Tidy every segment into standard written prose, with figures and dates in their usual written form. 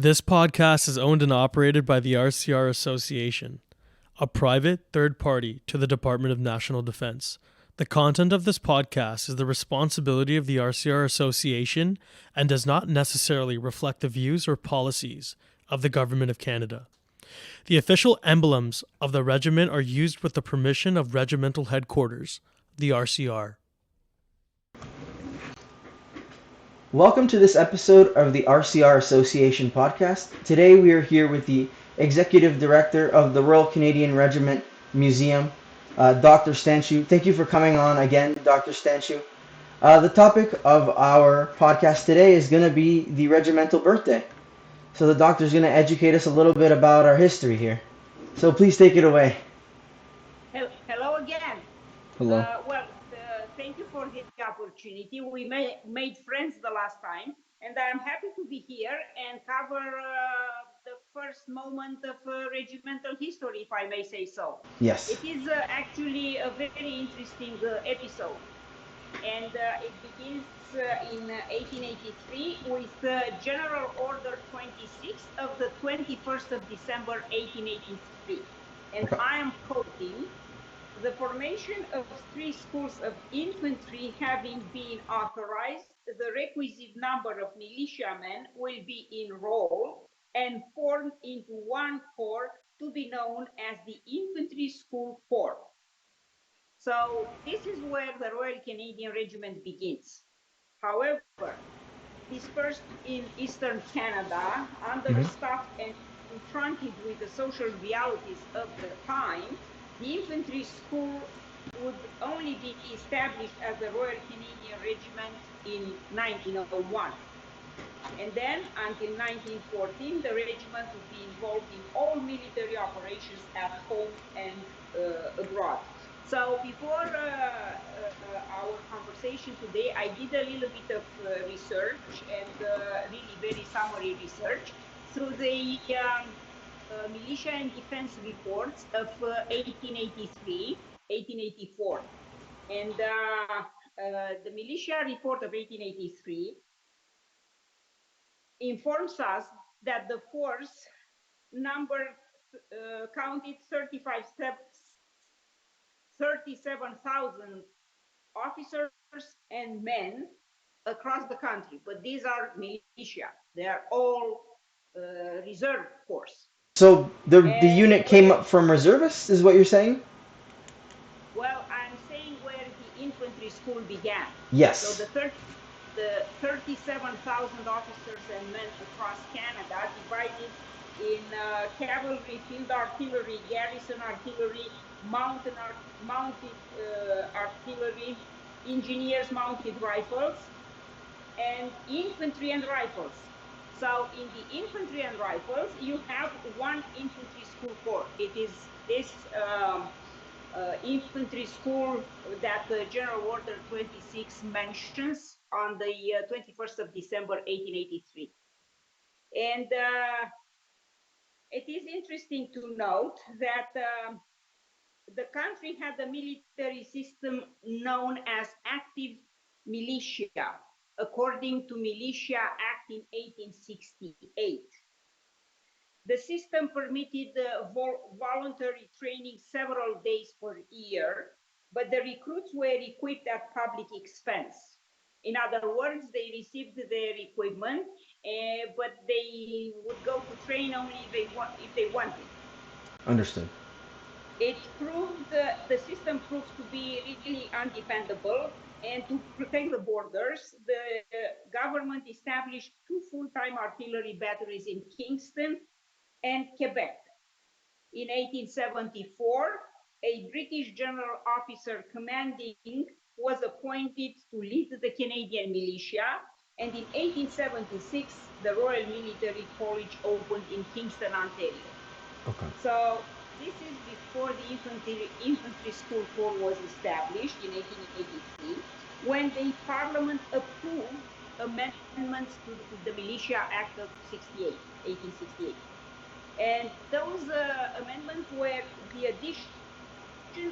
This podcast is owned and operated by the RCR Association, a private third party to the Department of National Defense. The content of this podcast is the responsibility of the RCR Association and does not necessarily reflect the views or policies of the Government of Canada. The official emblems of the regiment are used with the permission of Regimental Headquarters, the RCR. Welcome to this episode of the RCR Association podcast. Today we are here with the Executive Director of the Royal Canadian Regiment Museum, Dr. Stanciu. Thank you for coming on again, Dr. Stanciu. The topic of our podcast today is going to be the regimental birthday. So the doctor is going to educate us a little bit about our history here. So please take it away. Hello again. Hello. Thank you for the opportunity. We made friends the last time, and I'm happy to be here and cover the first moment of regimental history, if I may say so. Yes. It is actually a very interesting episode, and it begins in 1883 with General Order 26 of the 21st of December 1883. And Okay. I am quoting, "The formation of 3 schools of infantry having been authorized, the requisite number of militiamen will be enrolled and formed into one corps to be known as the Infantry School Corps." So this is where the Royal Canadian Regiment begins. However, dispersed in Eastern Canada, understaffed and confronted with the social realities of the time, the infantry school would only be established as the Royal Canadian Regiment in 1901. And then, until 1914, the regiment would be involved in all military operations at home and abroad. So before our conversation today, I did a little bit of research, and really very summary research, through the militia and defense reports of 1883, 1884. And the militia report of 1883 informs us that the force counted 37,000 officers and men across the country. But these are militia. They are all reserve force. So the unit came up from reservists, is what you're saying? Well, I'm saying where the infantry school began. Yes. So the 37,000 officers and men across Canada, divided in cavalry, field artillery, garrison artillery, mounted artillery, engineers mounted rifles, and infantry and rifles. So in the infantry and rifles, you have one infantry school corps. It is this infantry school that General Order 26 mentions on the 21st of December 1883. And it is interesting to note that the country had a military system known as active militia, according to Militia Act in 1868. The system permitted voluntary training several days per year, but the recruits were equipped at public expense. In other words, they received their equipment, but they would go to train only if they wanted. Understood. The system proved to be really undependable, and to protect the borders, the government established 2 full-time artillery batteries in Kingston and Quebec. In 1874, a British general officer commanding was appointed to lead the Canadian militia, and in 1876, the Royal Military College opened in Kingston, Ontario. Okay. So this is before the infantry school corps was established in 1883, when the Parliament approved amendments to the Militia Act of 1868. And those amendments were the addition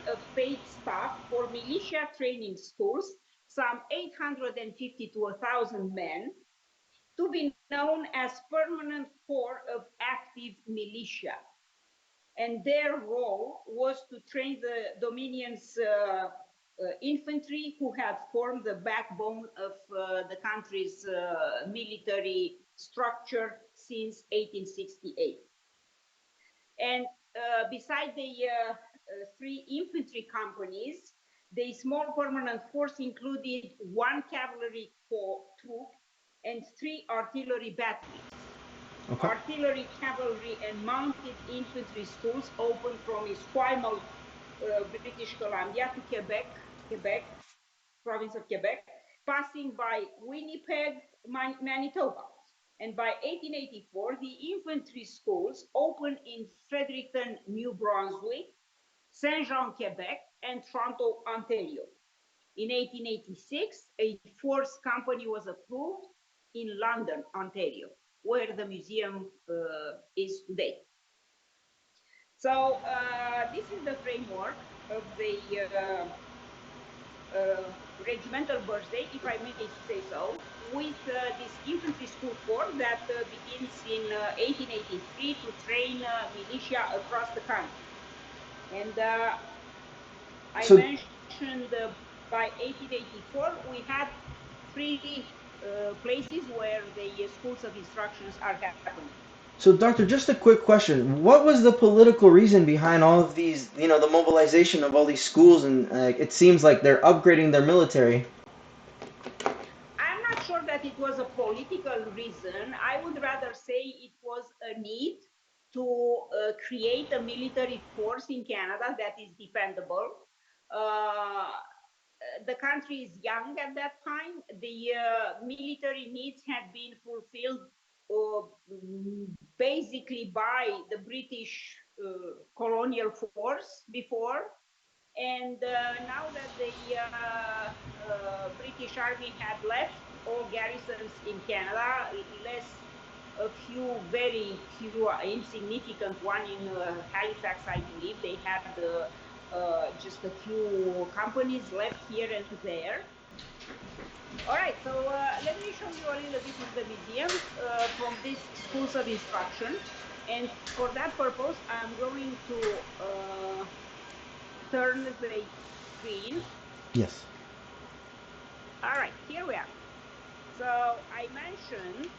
of paid staff for militia training schools, some 850 to 1,000 men, to be known as Permanent Corps of Active Militia. And their role was to train the Dominion's infantry, who had formed the backbone of the country's military structure since 1868. And beside the three infantry companies, the small permanent force included one cavalry troop and three artillery batteries. Okay. Artillery, cavalry, and mounted infantry schools opened from Esquimalt, British Columbia, to Quebec, province of Quebec, passing by Winnipeg, Manitoba. And by 1884, the infantry schools opened in Fredericton, New Brunswick, Saint-Jean, Quebec, and Toronto, Ontario. In 1886, a fourth company was approved in London, Ontario, where the museum is today. So this is the framework of the regimental birthday, if I may say so, with this infantry school corps that begins in 1883 to train militia across the country. And I mentioned by 1884 we had three places where the schools of instructions are happening. So, Doctor, just a quick question. What was the political reason behind all of these, the mobilization of all these schools? And it seems like they're upgrading their military. I'm not sure that it was a political reason. I would rather say it was a need to create a military force in Canada that is dependable. The country is young at that time. The military needs had been fulfilled basically by the British colonial force before. And now that the British Army had left all garrisons in Canada, less a few, very few insignificant one in Halifax, I believe. They had just a few companies left here and there. All right, so let me show you a little bit of the museum from these schools of instruction. And for that purpose, I'm going to turn the screen. Yes. All right, here we are. So I mentioned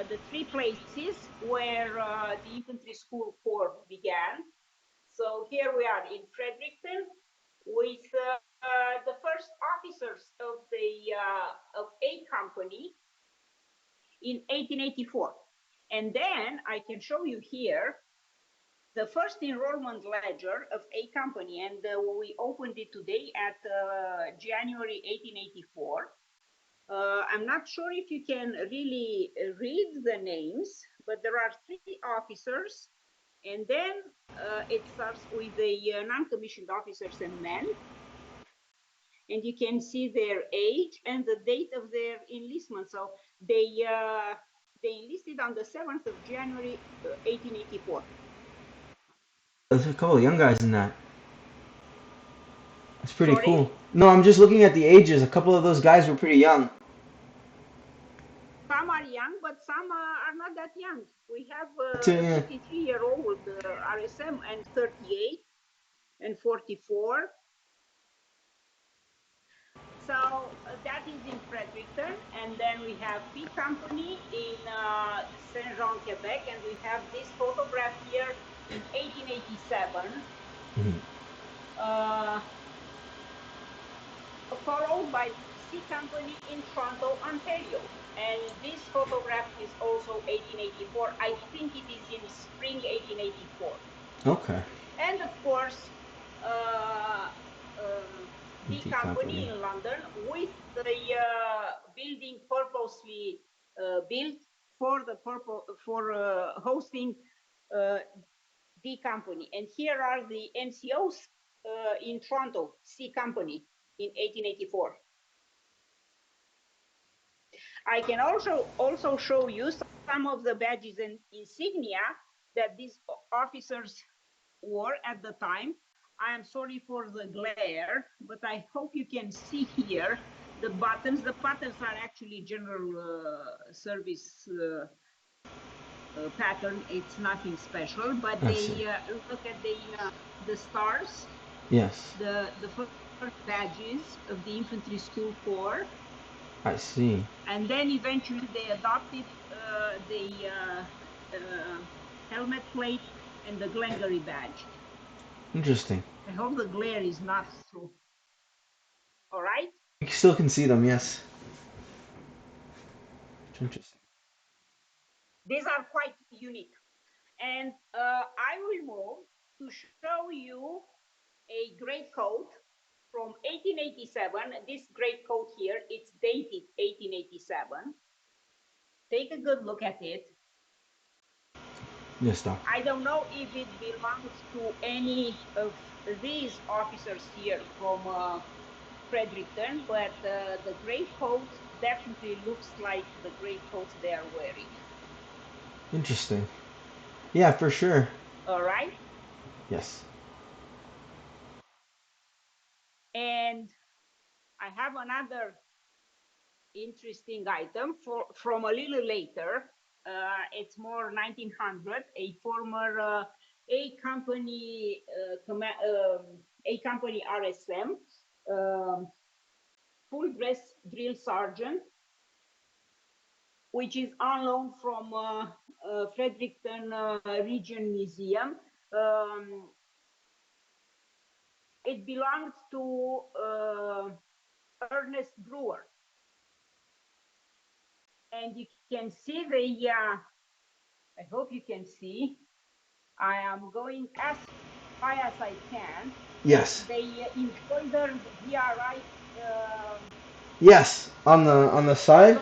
the three places where the infantry school corps began. So here we are in Fredericton with the first officers of the of A Company in 1884. And then I can show you here the first enrollment ledger of A Company, and we opened it today at January 1884. I'm not sure if you can really read the names, but there are three officers, and then it starts with the non-commissioned officers and men, and you can see their age and the date of their enlistment. So they enlisted on the 7th of January 1884. There's a couple of young guys in that. That's pretty Sorry? Cool. No, I'm just looking at the ages. A couple of those guys were pretty young. Some are young, but some are not that young. We have 53-year-old RSM and 38 and 44. So that is in Fredericton, and then we have B Company in Saint-Jean, Quebec, and we have this photograph here in 1887, followed by C Company in Toronto, Ontario. And this photograph is also 1884. I think it is in spring 1884. Okay. And of course, D Company in London, with the building purposely built for the purpose for hosting D Company. And here are the NCOs in Toronto, C Company in 1884. I can also show you some of the badges and insignia that these officers wore at the time. I am sorry for the glare, but I hope you can see here The buttons are actually general service pattern. It's nothing special, but they look at the stars. Yes. The first badges of the infantry school corps. I see. And then eventually they adopted the helmet plate and the Glengarry badge. Interesting. I hope the glare is not through. All right. You still can see them, yes. Interesting. These are quite unique. And I will move to show you a great coat from 1887. This great coat here, it's dated 1887. Take a good look at it. Yes, Doc. I don't know if it belongs to any of these officers here from Fredericton, but the gray coat definitely looks like the gray coats they are wearing. Interesting. Yeah, for sure. All right. Yes. And I have another interesting item from a little later. It's more 1900. A former A company A company RSM full dress drill sergeant, which is on loan from Fredericton Region Museum. It belonged to Ernest Brewer. And you can see the, I hope you can see, I am going as high as I can. Yes. They embroidered VRI. Yes, on the side.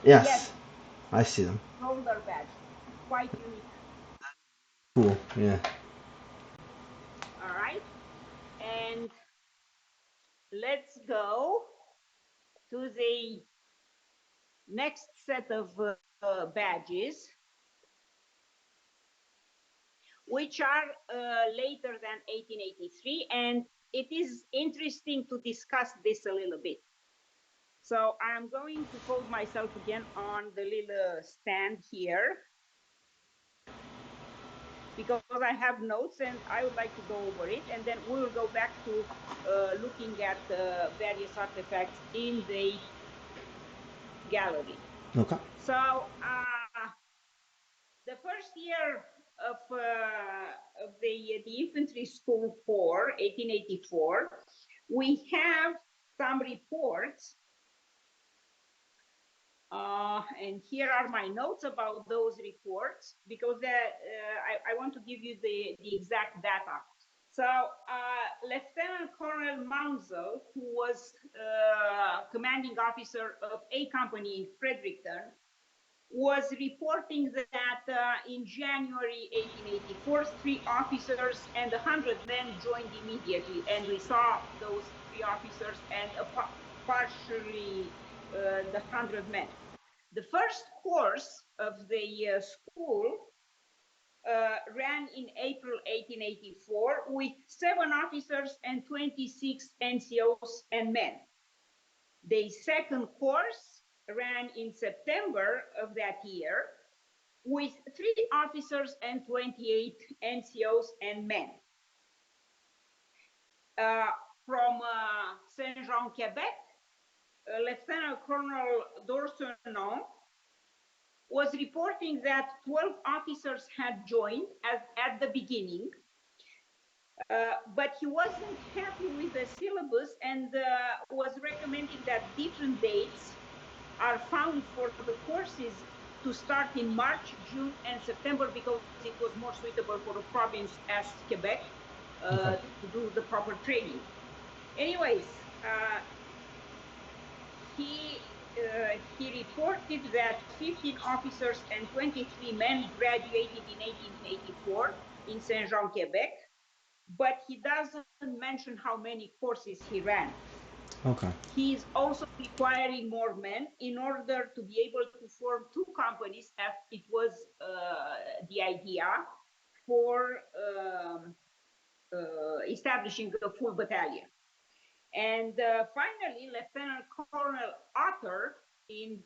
Yes. Yes, I see them. shoulder badge. Quite unique. Cool. Yeah. All right. And let's go to the next set of badges, which are later than 1883. And it is interesting to discuss this a little bit. So I'm going to pose myself again on the little stand here, because I have notes and I would like to go over it. And then we will go back to looking at various artifacts in the gallery. Okay. So the first year of the infantry school corps, 1884, we have some reports. And here are my notes about those reports, because I want to give you the exact data. So Lieutenant Colonel Maunsell, who was commanding officer of A Company in Fredericton, was reporting that in January 1884, 3 officers and 100 men joined immediately. And we saw those 3 officers and partially the 100 men. The first course of the school ran in April 1884 with 7 officers and 26 NCOs and men. The second course ran in September of that year with 3 officers and 28 NCOs and men. From Saint-Jean, Quebec, Lieutenant Colonel Dorsonon was reporting that 12 officers had joined at the beginning, but he wasn't happy with the syllabus and was recommending that different dates are found for the courses to start in March, June, and September, because it was more suitable for a province as Quebec to do the proper training. Anyways, he reported that 15 officers and 23 men graduated in 1884 in Saint-Jean, Quebec, but he doesn't mention how many courses he ran. Okay. He is also requiring more men in order to be able to form 2 companies, as it was the idea for establishing a full battalion. And finally, Lieutenant Colonel Otter in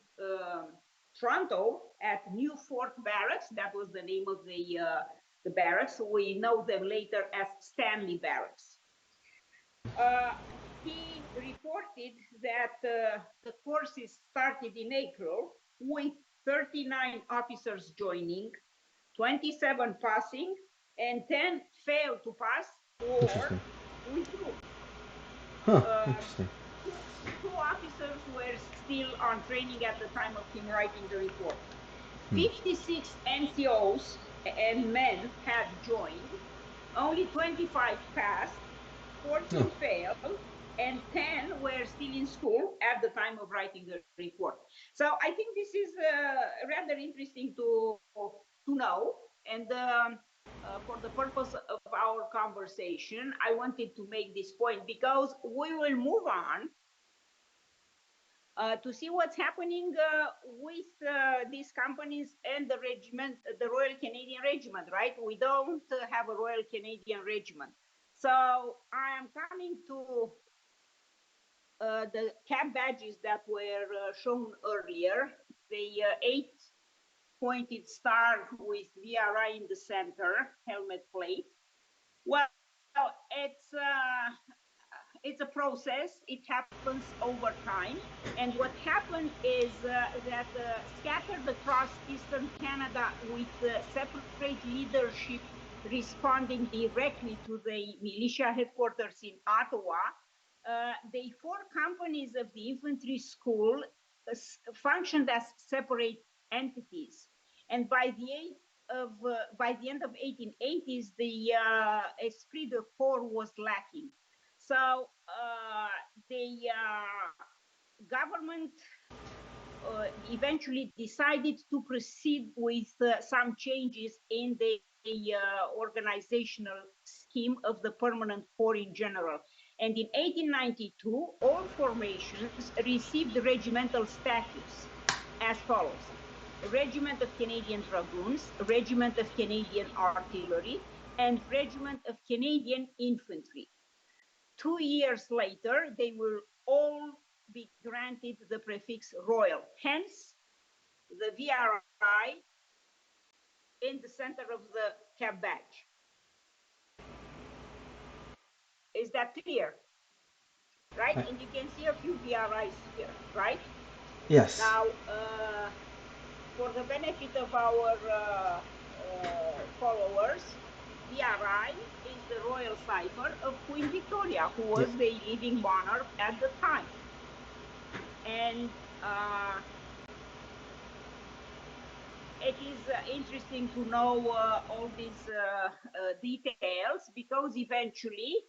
Toronto at New Fort Barracks, that was the name of the barracks. We know them later as Stanley Barracks. He reported that the courses started in April with 39 officers joining, 27 passing, and 10 failed to pass or withdrew. Interesting. Two officers were still on training at the time of him writing the report. 56 NCOs and men had joined, only 25 passed, 14 failed, and 10 were still in school at the time of writing the report. So I think this is rather interesting to know. And for the purpose of our conversation, I wanted to make this point because we will move on to see what's happening with these companies and the regiment, the Royal Canadian Regiment, right? We don't have a Royal Canadian Regiment. So I am coming to the cap badges that were shown earlier, the 8-pointed star with VRI in the center, helmet plate. Well, it's a process. It happens over time. And what happened is that scattered across Eastern Canada with separate leadership responding directly to the militia headquarters in Ottawa, the four companies of the infantry school functioned as separate entities. And by the end of 1880s, the esprit de corps was lacking. So the government eventually decided to proceed with some changes in the organizational scheme of the permanent corps in general. And in 1892, all formations received regimental status as follows: Regiment of Canadian Dragoons, Regiment of Canadian Artillery, and Regiment of Canadian Infantry. 2 years later, they will all be granted the prefix Royal. Hence, the VRI in the center of the cap badge. Is that clear? Right? And you can see a few VRIs here, right? Yes. Now, for the benefit of our followers, VRI is the royal cipher of Queen Victoria, who was the living monarch at the time. And it is interesting to know all these details because eventually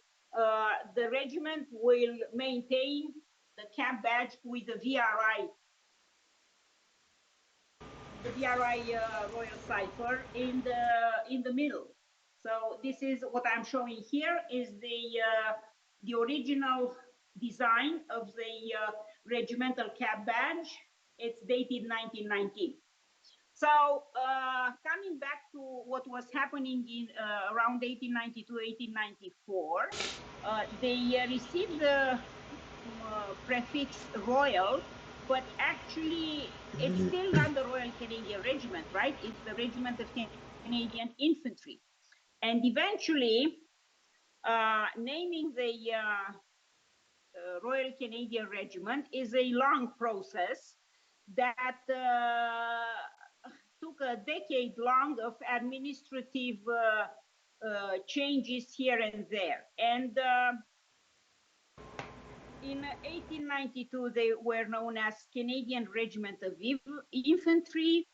the regiment will maintain the cap badge with the VRI royal cipher in the middle. So this is what I'm showing here is the original design of the regimental cap badge. It's dated 1919. So coming back to what was happening in around 1892, 1894, they received the prefix Royal, but actually it's still not the Royal Canadian Regiment, right? It's the Regiment of Canadian Infantry. And eventually, naming the Royal Canadian Regiment is a long process that took a decade long of administrative changes here and there. And in 1892, they were known as Canadian Regiment of Infantry.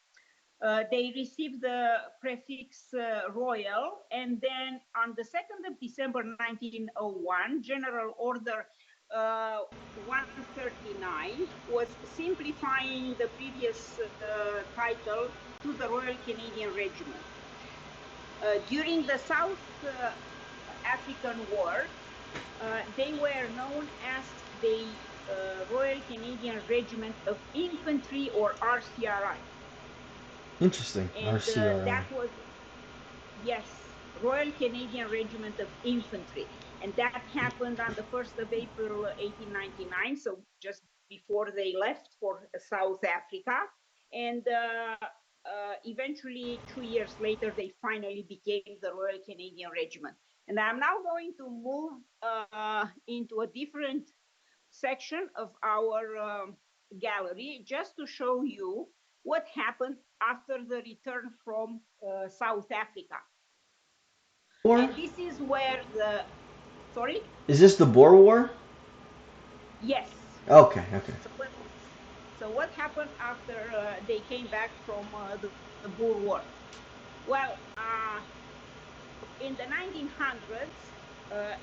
They received the prefix Royal, and then on the 2nd of December 1901, General Order 139 was simplifying the previous title to the Royal Canadian Regiment. During the South African War, they were known as the Royal Canadian Regiment of Infantry, or RCRI. Interesting. And RCRI. that was, yes, Royal Canadian Regiment of Infantry. And that happened on the 1st of April, 1899, so just before they left for South Africa. And eventually, 2 years later, they finally became the Royal Canadian Regiment. And I'm now going to move into a different section of our gallery just to show you what happened after the return from South Africa. War? And this is where the... Sorry? Is this the Boer War? Yes. Okay. So what happened after they came back from the Boer War? Well, in the 1900s,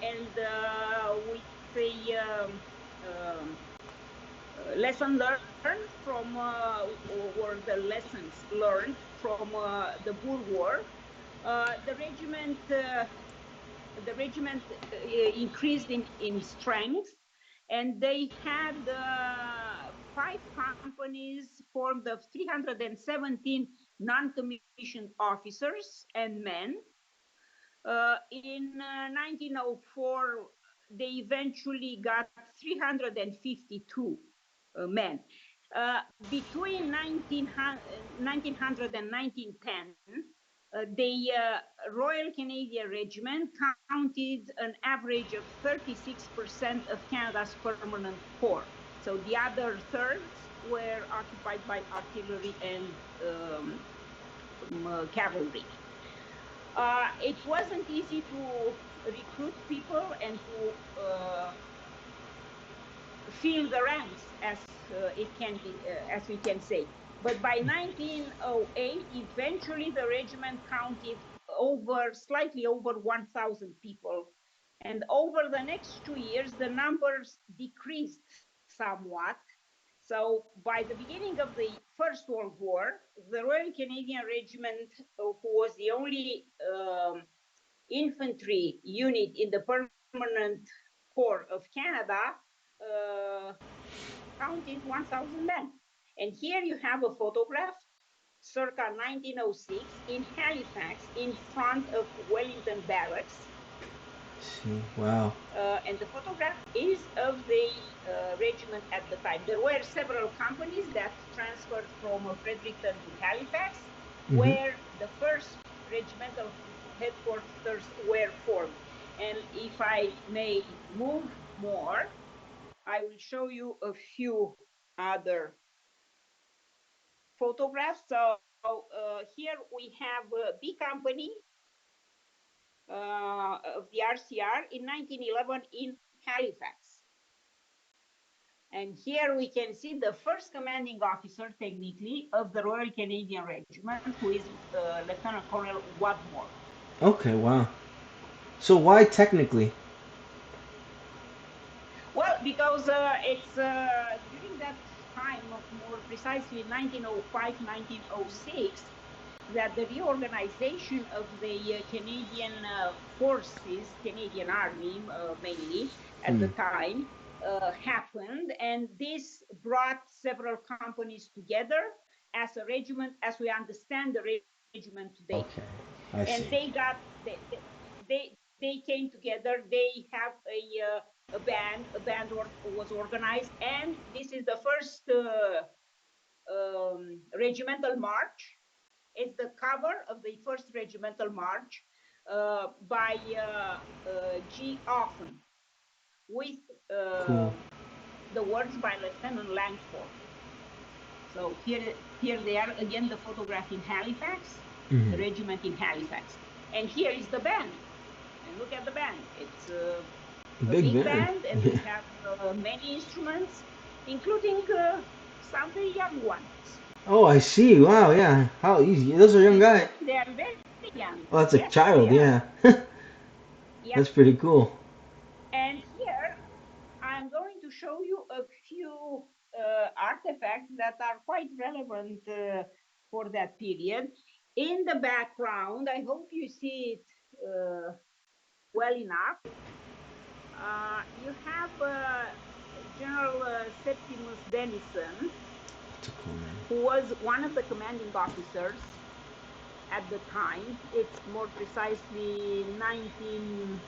and with a lesson learned from, or the lessons learned from the Boer War, the regiment increased in strength, and they had 5 companies formed of 317 non-commissioned officers and men. In 1904, they eventually got 352 men. Between 1900 and 1910, the Royal Canadian Regiment counted an average of 36% of Canada's permanent corps. So the other thirds were occupied by artillery and cavalry. It wasn't easy to recruit people and to fill the ranks, as we can say. But by 1908, eventually the regiment counted slightly over 1,000 people. And over the next 2 years, the numbers decreased somewhat. So by the beginning of the First World War, the Royal Canadian Regiment, who was the only infantry unit in the permanent corps of Canada, counted 1,000 men. And here you have a photograph, circa 1906, in Halifax, in front of Wellington Barracks. Wow. And the photograph is of the regiment at the time. There were several companies that transferred from Fredericton to Halifax, where the first regimental headquarters were formed. And if I may move more, I will show you a few other photographs. So here we have B Company of the RCR in 1911 in Halifax. And here we can see the first commanding officer, technically, of the Royal Canadian Regiment, who is Lieutenant Colonel Wadmore. Okay, wow. So why technically? Well, because it's during that time, more precisely 1905, 1906, that the reorganization of the Canadian forces, Canadian Army mainly at the time, happened, and this brought several companies together as a regiment, as we understand the regiment today. Okay, I and see. they came together. They have a band was organized, and this is the first regimental march. It's the cover of the first regimental march by G. Offen, with the words by Lieutenant Langford. So here they are again, the photograph in Halifax, the regiment in Halifax. And here is the band. And look at the band. It's a big band, and they have many instruments, including some very young ones. Oh, I see. Wow, yeah. How easy. Those are young guys. They are very young. Oh, that's a child, yeah. That's pretty cool. And here I'm going to show you a few artifacts that are quite relevant for that period. In the background, I hope you see it well enough. You have General Septimus Denison, who was one of the commanding officers at the time. It's more precisely 19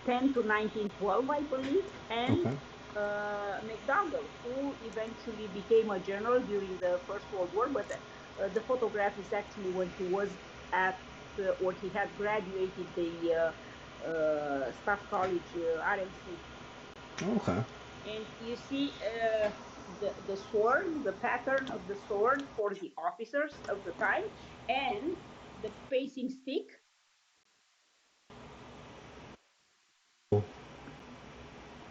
1910 to 1912, I believe, and Okay. McDougall, who eventually became a general during the First World War. But the photograph is actually when he was at, or he had graduated the Staff College, RMC. Okay. And you see the sword, the pattern of the sword for the officers of the time, and the pacing stick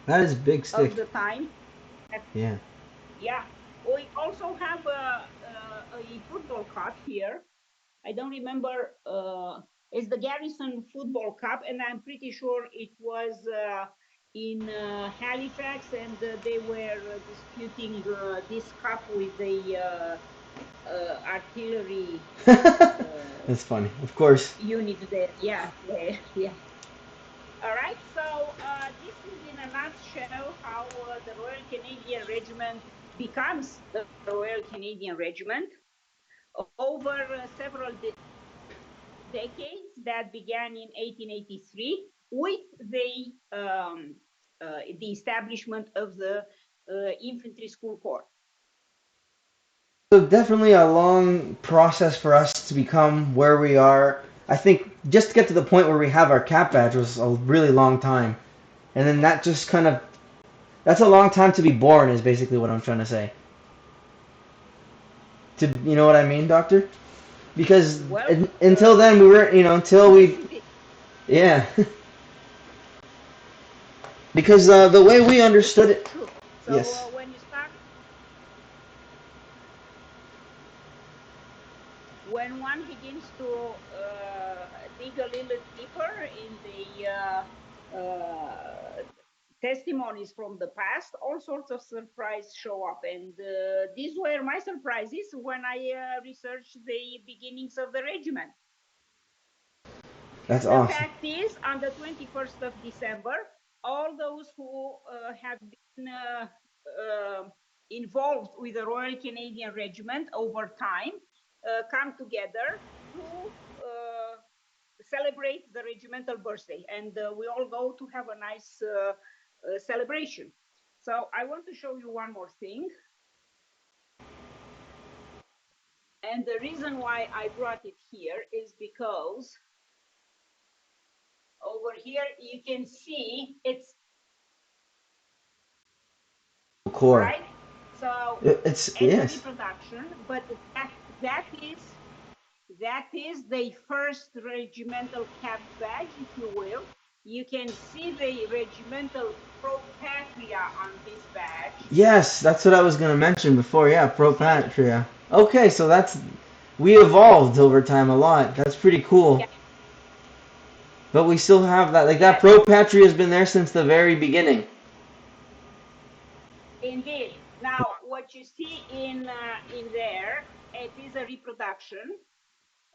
That is big stick. of the time. Yeah. Yeah, we also have a football cup here. I don't remember. It's the Garrison Football Cup, and I'm pretty sure it was in Halifax, and they were disputing this cup with the artillery That's funny. Of course. unit there. Yeah, yeah, yeah. All right. So this is in a nutshell how the Royal Canadian Regiment becomes the Royal Canadian Regiment over several decades that began in 1883 with the establishment of the Infantry School Corps. So definitely a long process for us to become where we are. I think just to get to the point where we have our cap badge was a really long time. And then that just kind of that's a long time to be born is basically what I'm trying to say. To you know what I mean, doctor? Because Well, until then we were, until yes, we indeed. yeah. Because the way we This understood is it, true. So yes. when one begins to dig a little deeper in the testimonies from the past, all sorts of surprises show up. And these were my surprises when I researched the beginnings of the regiment. That's The awesome. fact is, on the 21st of December, all those who have been involved with the Royal Canadian Regiment over time come together to celebrate the regimental birthday, and we all go to have a nice celebration. So I want to show you one more thing. And the reason why I brought it here is because over here you can see it's Core. right. So It's it's a yes. reproduction, but that is the first regimental cap badge, if you will. You can see the regimental pro patria on this badge. Yes, that's what I was gonna mention before. Yeah, You Pro see? Patria. Okay, so that's we evolved over time a lot. That's pretty cool. Yeah. But we still have that. Like that Yes, Pro Patria has been there since the very beginning. indeed. Now, what you see in there, it is a reproduction.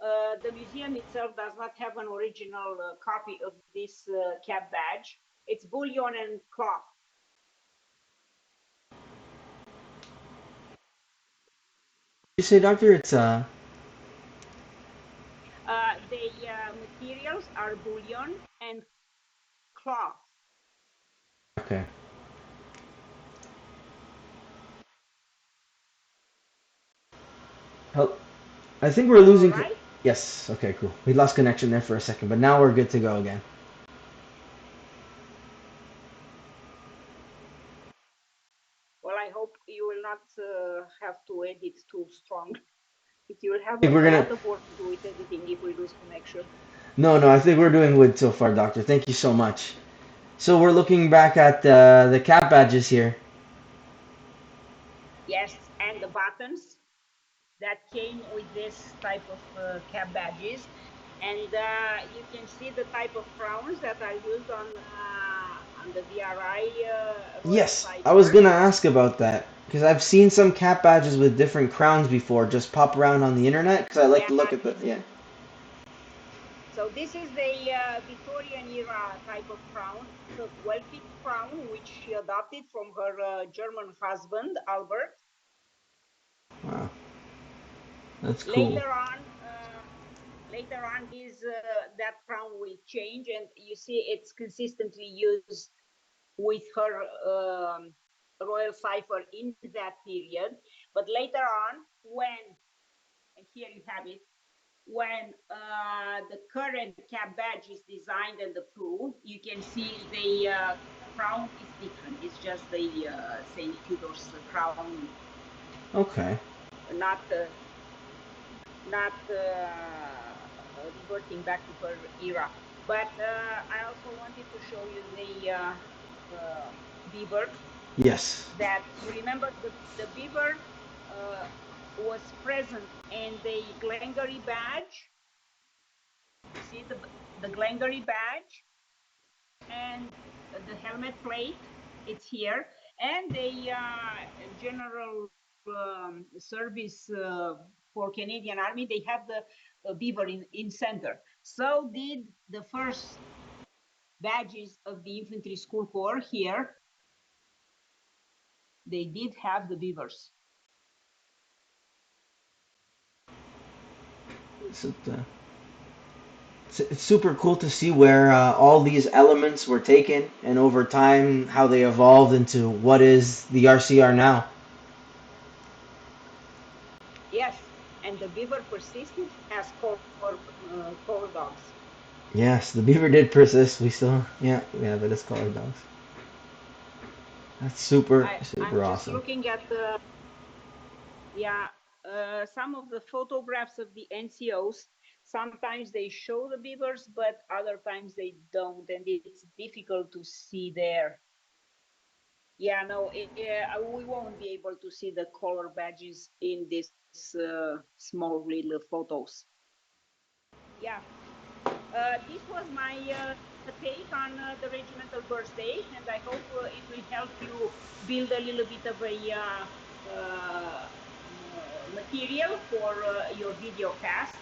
The museum itself does not have an original copy of this cap badge. It's bullion and cloth. You say, Doctor? It's The materials are bullion and cloth. okay. Help. I think we're All losing. right. Yes. Okay. Cool. We lost connection there for a second, but now we're good to go again. Well, I hope you will not have to edit too strong. You will have I think we're a gonna. lot of work to do with editing if we lose connection. No, no. I think we're doing good so far, Doctor. Thank you so much. So we're looking back at the cap badges here. Yes, and the buttons that came with this type of cap badges. And you can see the type of crowns that are used on the VRI Royal Yes, I was Cipher. gonna ask about that because I've seen some cap badges with different crowns before just pop around on the internet because I like Yeah, to look at the yeah. so this is the Victorian era type of crown. It's a well-fit crown which she adopted from her German husband, Albert. Wow, that's cool. Later on, Later on, that crown will change, and you see it's consistently used with her royal cipher in that period. But later on, and here you have it, when the current cap badge is designed and approved, you can see the crown is different. It's just the St. Tudor's crown, Okay. not reverting back to her era. But I also wanted to show you the beaver. Yes. That you remember the beaver was present in the Glengarry badge. You see the Glengarry badge and the helmet plate. It's here, and the general service for Canadian Army. They have the beaver in center. So did the first badges of the Infantry School Corps here. They did have the beavers. So, it's super cool to see where all these elements were taken and over time how they evolved into what is the RCR now. Yes, and the beaver persisted as color dogs. Yes, the beaver did persist. We still, yeah, we have it as color dogs. That's super, I'm super just awesome. looking at some of the photographs of the NCOs. Sometimes they show the beavers, but other times they don't, and it's difficult to see there. Yeah, no, we won't be able to see the color badges in this small little photos. Yeah, this was my take on the regimental birthday, and I hope it will help you build a little bit of a material for your video cast.